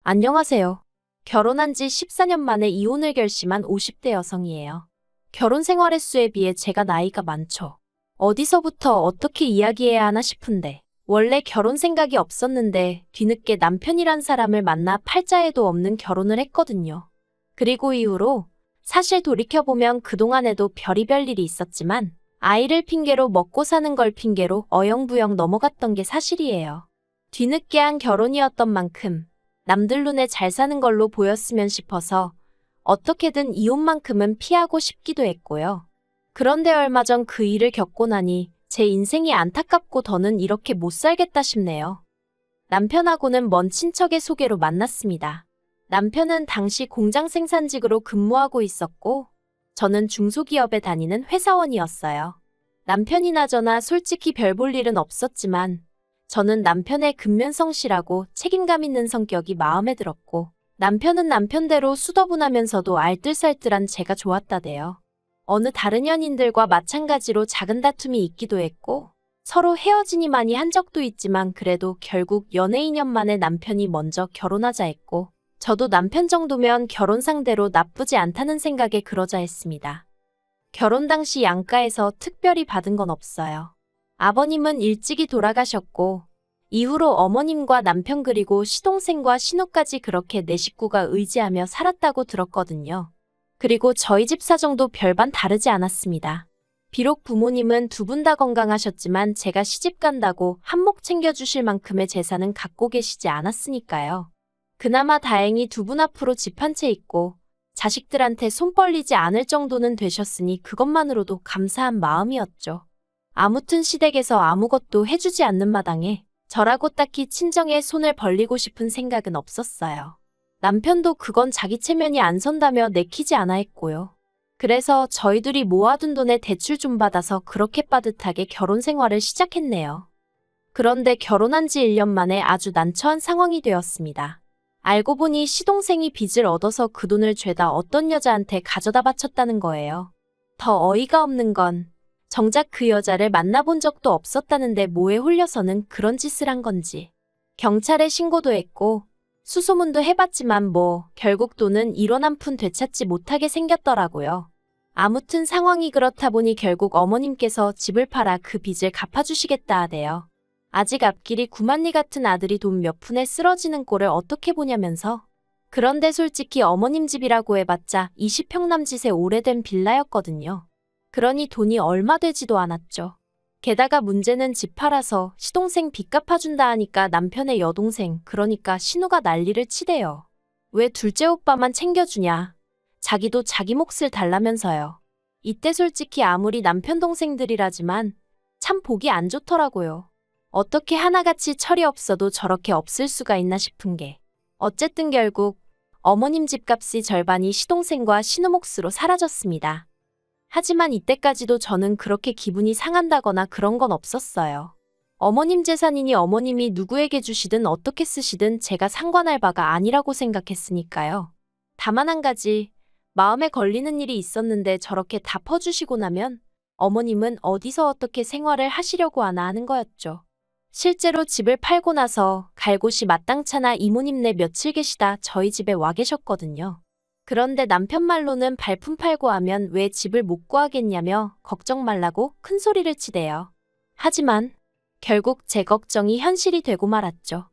안녕하세요. 결혼한 지 14년 만에 이혼을 결심한 50대 여성이에요. 결혼 생활 횟수에 비해 제가 나이가 많죠. 어디서부터 어떻게 이야기해야 하나 싶은데, 원래 결혼 생각이 없었는데 뒤늦게 남편이란 사람을 만나 팔자에도 없는 결혼을 했거든요. 그리고 이후로 사실 돌이켜보면 그동안에도 별의별 일이 있었지만 아이를 핑계로 먹고 사는 걸 핑계로 어영부영 넘어갔던 게 사실이에요. 뒤늦게 한 결혼이었던 만큼 남들 눈에 잘 사는 걸로 보였으면 싶어서 어떻게든 이혼만큼은 피하고 싶기도 했고요. 그런데 얼마 전 그 일을 겪고 나니 제 인생이 안타깝고 더는 이렇게 못 살겠다 싶네요. 남편하고는 먼 친척의 소개로 만났습니다. 남편은 당시 공장 생산직으로 근무하고 있었고 저는 중소기업에 다니는 회사원이었어요. 남편이나 저나 솔직히 별 볼 일은 없었지만 저는 남편의 근면성실하고 책임감 있는 성격이 마음에 들었고 남편은 남편대로 수더분하면서도 알뜰살뜰한 제가 좋았다대요. 어느 다른 연인들과 마찬가지로 작은 다툼이 있기도 했고 서로 헤어지니 많이 한 적도 있지만 그래도 결국 연애 2년 만에 남편이 먼저 결혼하자 했고 저도 남편 정도면 결혼 상대로 나쁘지 않다는 생각에 그러자 했습니다. 결혼 당시 양가에서 특별히 받은 건 없어요. 아버님은 일찍이 돌아가셨고 이후로 어머님과 남편 그리고 시동생과 신우까지 그렇게 네 식구가 의지하며 살았다고 들었거든요. 그리고 저희 집 사정도 별반 다르지 않았습니다. 비록 부모님은 두 분 다 건강하셨지만 제가 시집 간다고 한몫 챙겨주실 만큼의 재산은 갖고 계시지 않았으니까요. 그나마 다행히 두 분 앞으로 집 한 채 있고 자식들한테 손 벌리지 않을 정도는 되셨으니 그것만으로도 감사한 마음이었죠. 아무튼 시댁에서 아무것도 해주지 않는 마당에 저라고 딱히 친정에 손을 벌리고 싶은 생각은 없었어요. 남편도 그건 자기 체면이 안 선다며 내키지 않아 했고요. 그래서 저희들이 모아둔 돈에 대출 좀 받아서 그렇게 빠듯하게 결혼 생활을 시작했네요. 그런데 결혼한 지 1년 만에 아주 난처한 상황이 되었습니다. 알고 보니 시동생이 빚을 얻어서 그 돈을 죄다 어떤 여자한테 가져다 바쳤다는 거예요. 더 어이가 없는 건 정작 그 여자를 만나본 적도 없었다는데 뭐에 홀려서는 그런 짓을 한 건지. 경찰에 신고도 했고 수소문도 해봤지만 결국 돈은 1원 한 푼 되찾지 못하게 생겼더라고요. 아무튼 상황이 그렇다 보니 결국 어머님께서 집을 팔아 그 빚을 갚아주시겠다 하대요. 아직 앞길이 구만리 같은 아들이 돈 몇 푼에 쓰러지는 꼴을 어떻게 보냐면서. 그런데 솔직히 어머님 집이라고 해봤자 20평 남짓의 오래된 빌라였거든요. 그러니 돈이 얼마 되지도 않았죠. 게다가 문제는 집 팔아서 시동생 빚 갚아준다 하니까 남편의 여동생 그러니까 신우가 난리를 치대요. 왜 둘째 오빠만 챙겨주냐. 자기도 자기 몫을 달라면서요. 이때 솔직히 아무리 남편 동생들이라지만 참 보기 안 좋더라고요. 어떻게 하나같이 철이 없어도 저렇게 없을 수가 있나 싶은 게. 어쨌든 결국 어머님 집값이 절반이 시동생과 신우 몫으로 사라졌습니다. 하지만 이때까지도 저는 그렇게 기분이 상한다거나 그런 건 없었어요. 어머님 재산이니 어머님이 누구에게 주시든 어떻게 쓰시든 제가 상관할 바가 아니라고 생각했으니까요. 다만 한 가지, 마음에 걸리는 일이 있었는데 저렇게 다 퍼주시고 나면 어머님은 어디서 어떻게 생활을 하시려고 하나 하는 거였죠. 실제로 집을 팔고 나서 갈 곳이 마땅찮아 이모님네 며칠 계시다 저희 집에 와 계셨거든요. 그런데 남편 말로는 발품 팔고 하면 왜 집을 못 구하겠냐며 걱정 말라고 큰 소리를 치대요. 하지만 결국 제 걱정이 현실이 되고 말았죠.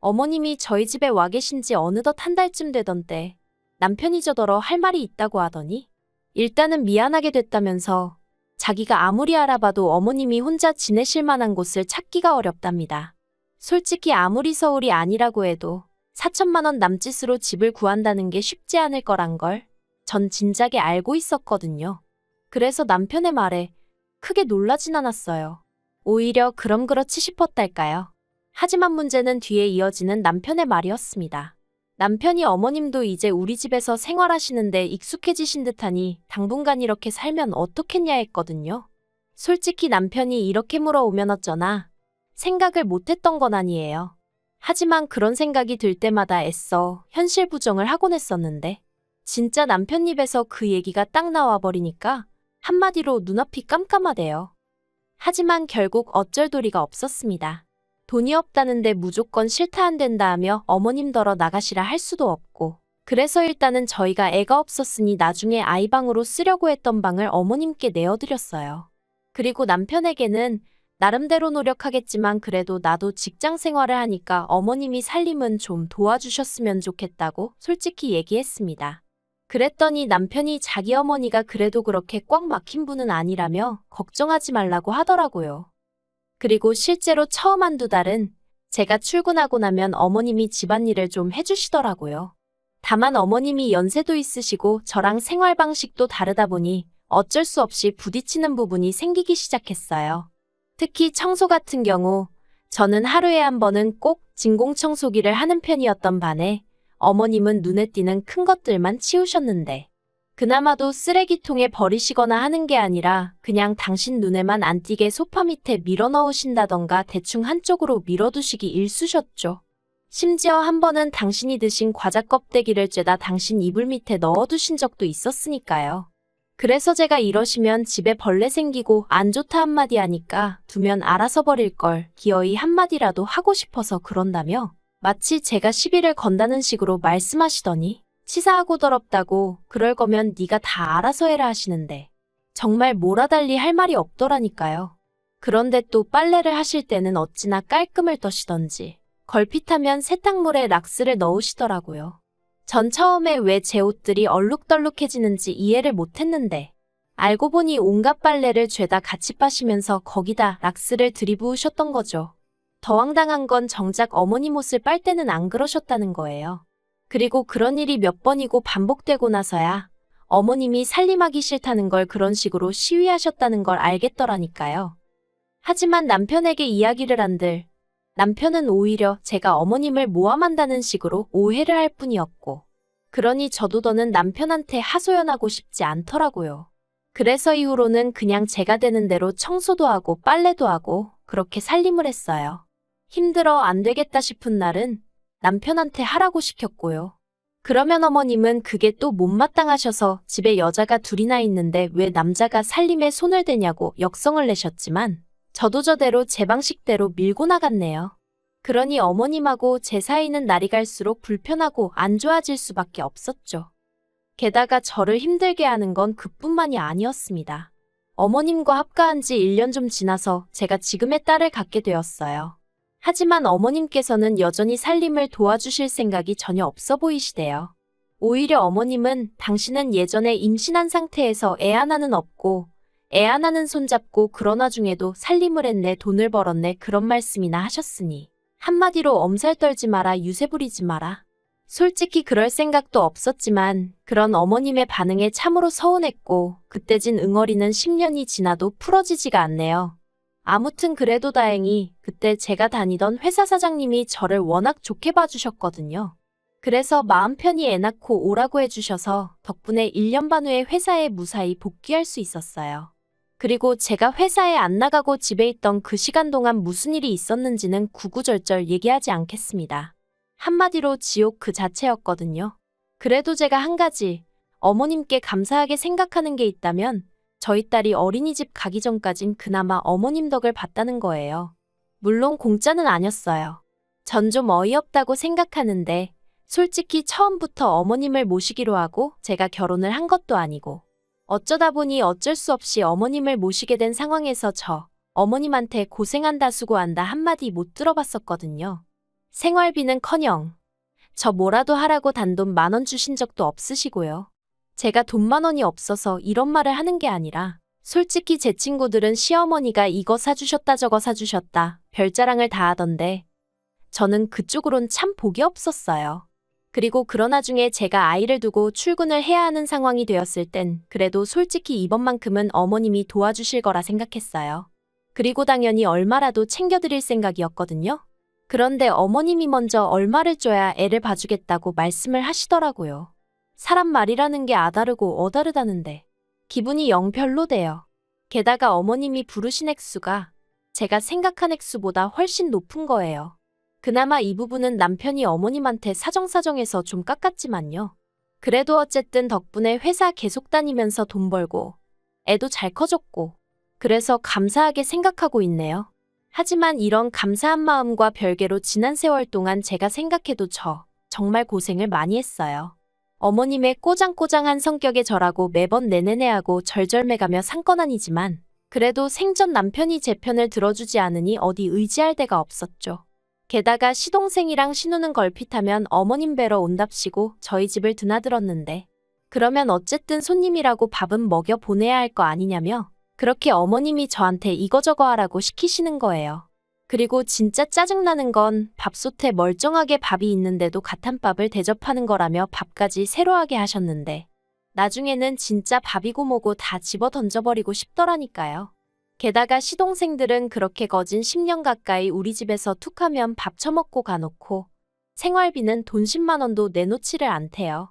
어머님이 저희 집에 와 계신 지 어느덧 한 달쯤 되던 때 남편이 저더러 할 말이 있다고 하더니 일단은 미안하게 됐다면서 자기가 아무리 알아봐도 어머님이 혼자 지내실 만한 곳을 찾기가 어렵답니다. 솔직히 아무리 서울이 아니라고 해도 4천만 원 남짓으로 집을 구한다는 게 쉽지 않을 거란 걸 전 진작에 알고 있었거든요. 그래서 남편의 말에 크게 놀라진 않았어요. 오히려 그럼 그렇지 싶었달까요. 하지만 문제는 뒤에 이어지는 남편의 말이었습니다. 남편이 어머님도 이제 우리 집에서 생활하시는데 익숙해지신 듯하니 당분간 이렇게 살면 어떻겠냐 했거든요. 솔직히 남편이 이렇게 물어오면 어쩌나 생각을 못했던 건 아니에요. 하지만 그런 생각이 들 때마다 애써 현실 부정을 하곤 했었는데 진짜 남편 입에서 그 얘기가 딱 나와버리니까 한마디로 눈앞이 깜깜하대요. 하지만 결국 어쩔 도리가 없었습니다. 돈이 없다는데 무조건 싫다 안 된다 하며 어머님더러 나가시라 할 수도 없고. 그래서 일단은 저희가 애가 없었으니 나중에 아이방으로 쓰려고 했던 방을 어머님께 내어드렸어요. 그리고 남편에게는 나름대로 노력하겠지만 그래도 나도 직장 생활을 하니까 어머님이 살림은 좀 도와주셨으면 좋겠다고 솔직히 얘기했습니다. 그랬더니 남편이 자기 어머니가 그래도 그렇게 꽉 막힌 분은 아니라며 걱정하지 말라고 하더라고요. 그리고 실제로 처음 한두 달은 제가 출근하고 나면 어머님이 집안일을 좀 해주시더라고요. 다만 어머님이 연세도 있으시고 저랑 생활 방식도 다르다 보니 어쩔 수 없이 부딪히는 부분이 생기기 시작했어요. 특히 청소 같은 경우 저는 하루에 한 번은 꼭 진공청소기를 하는 편이었던 반에 어머님은 눈에 띄는 큰 것들만 치우셨는데 그나마도 쓰레기통에 버리시거나 하는 게 아니라 그냥 당신 눈에만 안 띄게 소파 밑에 밀어 넣으신다던가 대충 한쪽으로 밀어두시기 일쑤셨죠. 심지어 한 번은 당신이 드신 과자 껍데기를 쬐다 당신 이불 밑에 넣어두신 적도 있었으니까요. 그래서 제가 이러시면 집에 벌레 생기고 안 좋다 한마디 하니까 두면 알아서 버릴 걸 기어이 한마디라도 하고 싶어서 그런다며 마치 제가 시비를 건다는 식으로 말씀하시더니 치사하고 더럽다고 그럴 거면 네가 다 알아서 해라 하시는데 정말 뭐라달리 할 말이 없더라니까요. 그런데 또 빨래를 하실 때는 어찌나 깔끔을 떠시던지 걸핏하면 세탁물에 락스를 넣으시더라고요. 전 처음에 왜 제 옷들이 얼룩덜룩해지는지 이해를 못했는데 알고 보니 온갖 빨래를 죄다 같이 빠시면서 거기다 락스를 들이부으셨던 거죠. 더 황당한 건 정작 어머님 옷을 빨 때는 안 그러셨다는 거예요. 그리고 그런 일이 몇 번이고 반복되고 나서야 어머님이 살림하기 싫다는 걸 그런 식으로 시위하셨다는 걸 알겠더라니까요. 하지만 남편에게 이야기를 한들 남편은 오히려 제가 어머님을 모함한다는 식으로 오해를 할 뿐이었고 그러니 저도 더는 남편한테 하소연하고 싶지 않더라고요. 그래서 이후로는 그냥 제가 되는 대로 청소도 하고 빨래도 하고 그렇게 살림을 했어요. 힘들어 안 되겠다 싶은 날은 남편한테 하라고 시켰고요. 그러면 어머님은 그게 또 못마땅하셔서 집에 여자가 둘이나 있는데 왜 남자가 살림에 손을 대냐고 역성을 내셨지만 저도 저대로 제 방식대로 밀고 나갔네요. 그러니 어머님하고 제 사이는 날이 갈수록 불편하고 안 좋아질 수밖에 없었죠. 게다가 저를 힘들게 하는 건 그뿐만이 아니었습니다. 어머님과 합가한 지 1년 좀 지나서 제가 지금의 딸을 갖게 되었어요. 하지만 어머님께서는 여전히 살림을 도와주실 생각이 전혀 없어 보이시대요. 오히려 어머님은 당신은 예전에 임신한 상태에서 애 하나는 없고 애 하나는 손잡고 그런 와중에도 살림을 했네 돈을 벌었네 그런 말씀이나 하셨으니 한마디로 엄살 떨지 마라 유세 부리지 마라. 솔직히 그럴 생각도 없었지만 그런 어머님의 반응에 참으로 서운했고 그때 진 응어리는 10년이 지나도 풀어지지가 않네요. 아무튼 그래도 다행히 그때 제가 다니던 회사 사장님이 저를 워낙 좋게 봐주셨거든요. 그래서 마음 편히 애 낳고 오라고 해주셔서 덕분에 1년 반 후에 회사에 무사히 복귀할 수 있었어요. 그리고 제가 회사에 안 나가고 집에 있던 그 시간 동안 무슨 일이 있었는지는 구구절절 얘기하지 않겠습니다. 한마디로 지옥 그 자체였거든요. 그래도 제가 한 가지 어머님께 감사하게 생각하는 게 있다면 저희 딸이 어린이집 가기 전까진 그나마 어머님 덕을 봤다는 거예요. 물론 공짜는 아니었어요. 전 좀 어이없다고 생각하는데 솔직히 처음부터 어머님을 모시기로 하고 제가 결혼을 한 것도 아니고 어쩌다 보니 어쩔 수 없이 어머님을 모시게 된 상황에서 어머님한테 고생한다 수고한다 한마디 못 들어봤었거든요. 생활비는커녕 저 뭐라도 하라고 단돈 10,000원 주신 적도 없으시고요. 제가 돈 10,000원이 없어서 이런 말을 하는 게 아니라 솔직히 제 친구들은 시어머니가 이거 사주셨다 저거 사주셨다 별자랑을 다 하던데 저는 그쪽으론 참 복이 없었어요. 그리고 그러나 중에 제가 아이를 두고 출근을 해야 하는 상황이 되었을 땐 그래도 솔직히 이번만큼은 어머님이 도와주실 거라 생각했어요. 그리고 당연히 얼마라도 챙겨드릴 생각이었거든요. 그런데 어머님이 먼저 얼마를 줘야 애를 봐주겠다고 말씀을 하시더라고요. 사람 말이라는 게 아다르고 어다르다는데 기분이 영 별로대요. 게다가 어머님이 부르신 액수가 제가 생각한 액수보다 훨씬 높은 거예요. 그나마 이 부분은 남편이 어머님한테 사정사정해서 좀 깎았지만요. 그래도 어쨌든 덕분에 회사 계속 다니면서 돈 벌고 애도 잘 커졌고 그래서 감사하게 생각하고 있네요. 하지만 이런 감사한 마음과 별개로 지난 세월 동안 제가 생각해도 정말 고생을 많이 했어요. 어머님의 꼬장꼬장한 성격에 절하고 매번 내내내하고 절절매가며 산 건 아니지만 그래도 생전 남편이 제 편을 들어주지 않으니 어디 의지할 데가 없었죠. 게다가 시동생이랑 신우는 걸핏하면 어머님 뵈러 온답시고 저희 집을 드나들었는데 그러면 어쨌든 손님이라고 밥은 먹여 보내야 할 거 아니냐며 그렇게 어머님이 저한테 이거저거 하라고 시키시는 거예요. 그리고 진짜 짜증나는 건 밥솥에 멀쩡하게 밥이 있는데도 갓한밥을 대접하는 거라며 밥까지 새로 하게 하셨는데 나중에는 진짜 밥이고 뭐고 다 집어 던져버리고 싶더라니까요. 게다가 시동생들은 그렇게 거진 10년 가까이 우리 집에서 툭하면 밥 처먹고 가놓고 생활비는 돈 10만 원도 내놓지를 않대요.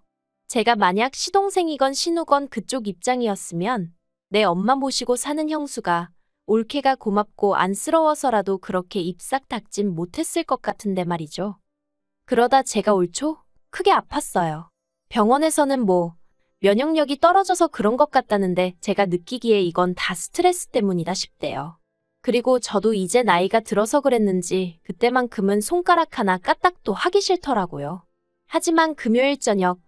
제가 만약 시동생이건 신우건 그쪽 입장이었으면 내 엄마 모시고 사는 형수가 올케가 고맙고 안쓰러워서라도 그렇게 입 싹 닦진 못했을 것 같은데 말이죠. 그러다 제가 올 초 크게 아팠어요. 병원에서는 면역력이 떨어져서 그런 것 같다는데 제가 느끼기에 이건 다 스트레스 때문이다 싶대요. 그리고 저도 이제 나이가 들어서 그랬는지 그때만큼은 손가락 하나 까딱도 하기 싫더라고요. 하지만 금요일 저녁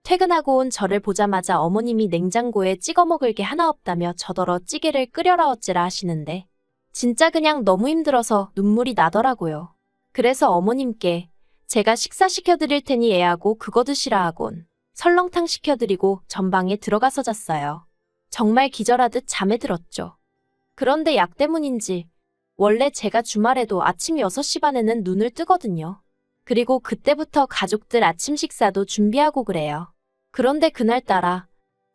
퇴근하고 온 저를 보자마자 어머님이 냉장고에 찍어 먹을 게 하나 없다며 저더러 찌개를 끓여라 어째라 하시는데 진짜 그냥 너무 힘들어서 눈물이 나더라고요. 그래서 어머님께 제가 식사 시켜드릴 테니 애하고 그거 드시라 하곤 설렁탕 시켜드리고 전방에 들어가서 잤어요. 정말 기절하듯 잠에 들었죠. 그런데 약 때문인지 원래 제가 주말에도 아침 6시 반에는 눈을 뜨거든요. 그리고 그때부터 가족들 아침 식사도 준비하고 그래요. 그런데 그날따라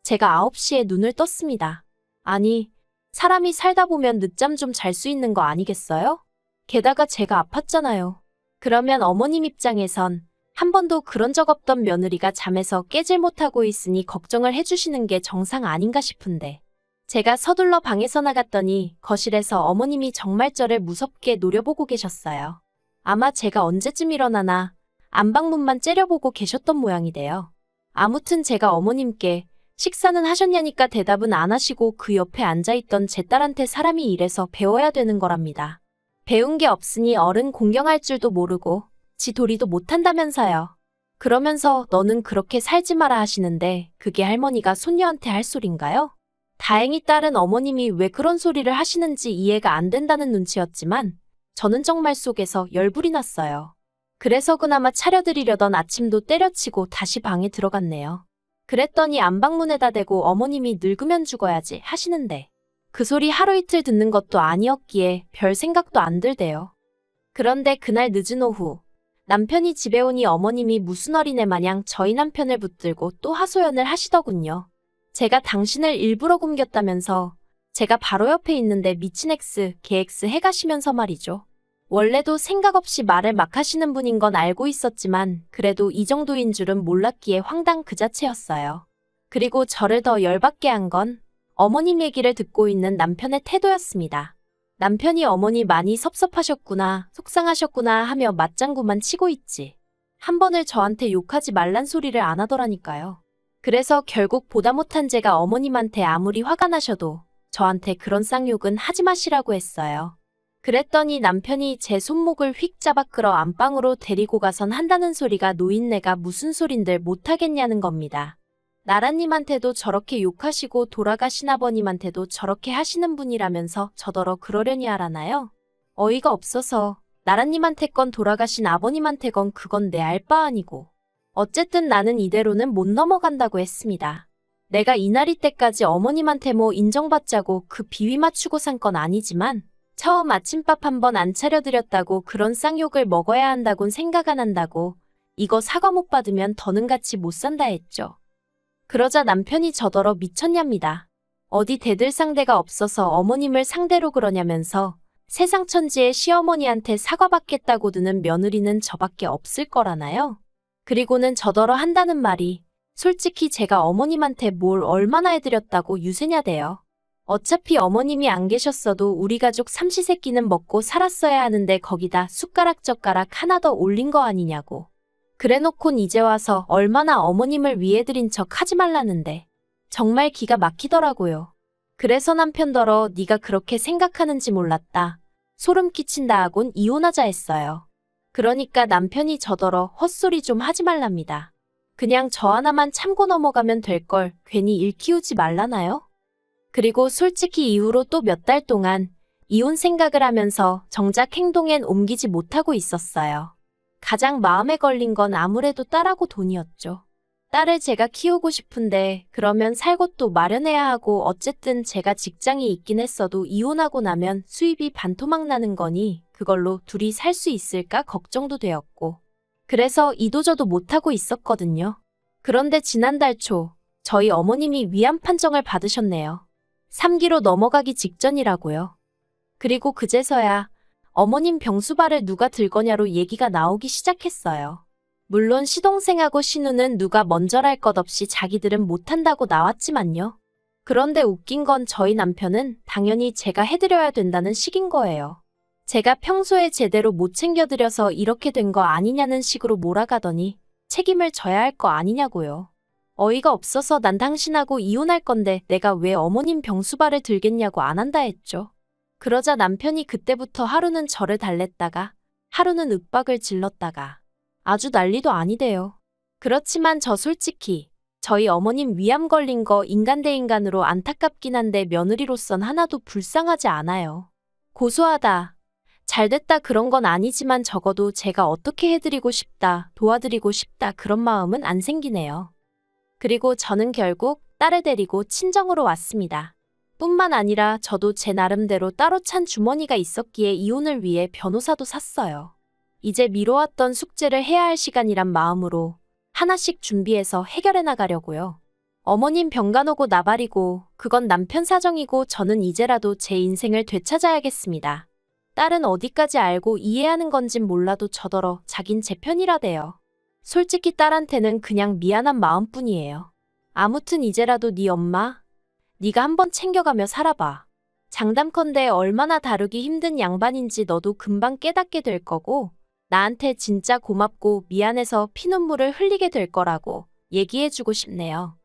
제가 9시에 눈을 떴습니다. 아니, 사람이 살다 보면 늦잠 좀 잘 수 있는 거 아니겠어요? 게다가 제가 아팠잖아요. 그러면 어머님 입장에선 한 번도 그런 적 없던 며느리가 잠에서 깨질 못하고 있으니 걱정을 해주시는 게 정상 아닌가 싶은데 제가 서둘러 방에서 나갔더니 거실에서 어머님이 정말 저를 무섭게 노려보고 계셨어요. 아마 제가 언제쯤 일어나나 안방문만 째려보고 계셨던 모양이 돼요. 아무튼 제가 어머님께 식사는 하셨냐니까 대답은 안 하시고 그 옆에 앉아있던 제 딸한테 사람이 이래서 배워야 되는 거랍니다. 배운 게 없으니 어른 공경할 줄도 모르고 지 도리도 못한다면서요. 그러면서 너는 그렇게 살지 마라 하시는데 그게 할머니가 손녀한테 할 소린가요? 다행히 딸은 어머님이 왜 그런 소리를 하시는지 이해가 안 된다는 눈치였지만 저는 정말 속에서 열불이 났어요. 그래서 그나마 차려드리려던 아침도 때려치고 다시 방에 들어갔네요. 그랬더니 안방문에다 대고 어머님이 늙으면 죽어야지 하시는데 그 소리 하루 이틀 듣는 것도 아니었기에 별 생각도 안 들대요. 그런데 그날 늦은 오후 남편이 집에 오니 어머님이 무슨 어린애 마냥 저희 남편을 붙들고 또 하소연을 하시더군요. 제가 당신을 일부러 굶겼다면서 제가 바로 옆에 있는데 미친 X, 개 X 해가시면서 말이죠. 원래도 생각 없이 말을 막 하시는 분인 건 알고 있었지만 그래도 이 정도인 줄은 몰랐기에 황당 그 자체였어요. 그리고 저를 더 열받게 한 건 어머님 얘기를 듣고 있는 남편의 태도였습니다. 남편이 어머니 많이 섭섭하셨구나, 속상하셨구나 하며 맞장구만 치고 있지. 한 번을 저한테 욕하지 말란 소리를 안 하더라니까요. 그래서 결국 보다 못한 제가 어머님한테 아무리 화가 나셔도 저한테 그런 쌍욕은 하지 마시라고 했어요. 그랬더니 남편이 제 손목을 휙 잡아 끌어 안방으로 데리고 가선 한다는 소리가 노인네가 무슨 소린들 못하겠냐는 겁니다. 나라님한테도 저렇게 욕하시고 돌아가신 아버님한테도 저렇게 하시는 분이라면서 저더러 그러려니 알아나요? 어이가 없어서 나라님한테 건 돌아가신 아버님한테 건 그건 내 알 바 아니고 어쨌든 나는 이대로는 못 넘어간다고 했습니다. 내가 이날이 때까지 어머님한테 인정받자고 그 비위 맞추고 산 건 아니지만 처음 아침밥 한 번 안 차려드렸다고 그런 쌍욕을 먹어야 한다곤 생각 안 한다고 이거 사과 못 받으면 더는 같이 못 산다 했죠. 그러자 남편이 저더러 미쳤냐입니다. 어디 대들 상대가 없어서 어머님을 상대로 그러냐면서 세상 천지의 시어머니한테 사과받겠다고 드는 며느리는 저밖에 없을 거라나요? 그리고는 저더러 한다는 말이 솔직히 제가 어머님한테 뭘 얼마나 해드렸다고 유세냐대요. 어차피 어머님이 안 계셨어도 우리 가족 삼시세끼는 먹고 살았어야 하는데 거기다 숟가락 젓가락 하나 더 올린 거 아니냐고. 그래놓곤 이제 와서 얼마나 어머님을 위해드린 척 하지 말라는데 정말 기가 막히더라고요. 그래서 남편더러 네가 그렇게 생각하는지 몰랐다. 소름 끼친다 하곤 이혼하자 했어요. 그러니까 남편이 저더러 헛소리 좀 하지 말랍니다. 그냥 저 하나만 참고 넘어가면 될 걸 괜히 일 키우지 말라나요? 그리고 솔직히 이후로 또 몇 달 동안 이혼 생각을 하면서 정작 행동엔 옮기지 못하고 있었어요. 가장 마음에 걸린 건 아무래도 딸하고 돈이었죠. 딸을 제가 키우고 싶은데 그러면 살 곳도 마련해야 하고 어쨌든 제가 직장이 있긴 했어도 이혼하고 나면 수입이 반토막 나는 거니 그걸로 둘이 살 수 있을까 걱정도 되었고 그래서 이도저도 못하고 있었거든요. 그런데 지난달 초 저희 어머님이 위암 판정을 받으셨네요. 3기로 넘어가기 직전이라고요. 그리고 그제서야 어머님 병수발을 누가 들 거냐로 얘기가 나오기 시작했어요. 물론 시동생하고 신우는 누가 먼저랄 것 없이 자기들은 못한다고 나왔지만요. 그런데 웃긴 건 저희 남편은 당연히 제가 해드려야 된다는 식인 거예요. 제가 평소에 제대로 못 챙겨드려서 이렇게 된 거 아니냐는 식으로 몰아가더니 책임을 져야 할 거 아니냐고요. 어이가 없어서 난 당신하고 이혼할 건데 내가 왜 어머님 병수발을 들겠냐고 안 한다 했죠. 그러자 남편이 그때부터 하루는 저를 달랬다가 하루는 윽박을 질렀다가 아주 난리도 아니대요. 그렇지만 저 솔직히 저희 어머님 위암 걸린 거 인간 대 인간으로 안타깝긴 한데 며느리로선 하나도 불쌍하지 않아요. 고소하다. 잘됐다 그런 건 아니지만 적어도 제가 어떻게 해드리고 싶다, 도와드리고 싶다 그런 마음은 안 생기네요. 그리고 저는 결국 딸을 데리고 친정으로 왔습니다. 뿐만 아니라 저도 제 나름대로 따로 찬 주머니가 있었기에 이혼을 위해 변호사도 샀어요. 이제 미뤄왔던 숙제를 해야 할 시간이란 마음으로 하나씩 준비해서 해결해 나가려고요. 어머님 병간 오고 나발이고 그건 남편 사정이고 저는 이제라도 제 인생을 되찾아야겠습니다. 딸은 어디까지 알고 이해하는 건진 몰라도 저더러 자긴 제 편이라대요. 솔직히 딸한테는 그냥 미안한 마음뿐이에요. 아무튼 이제라도 네 엄마, 네가 한번 챙겨가며 살아봐. 장담컨대 얼마나 다루기 힘든 양반인지 너도 금방 깨닫게 될 거고 나한테 진짜 고맙고 미안해서 피눈물을 흘리게 될 거라고 얘기해주고 싶네요.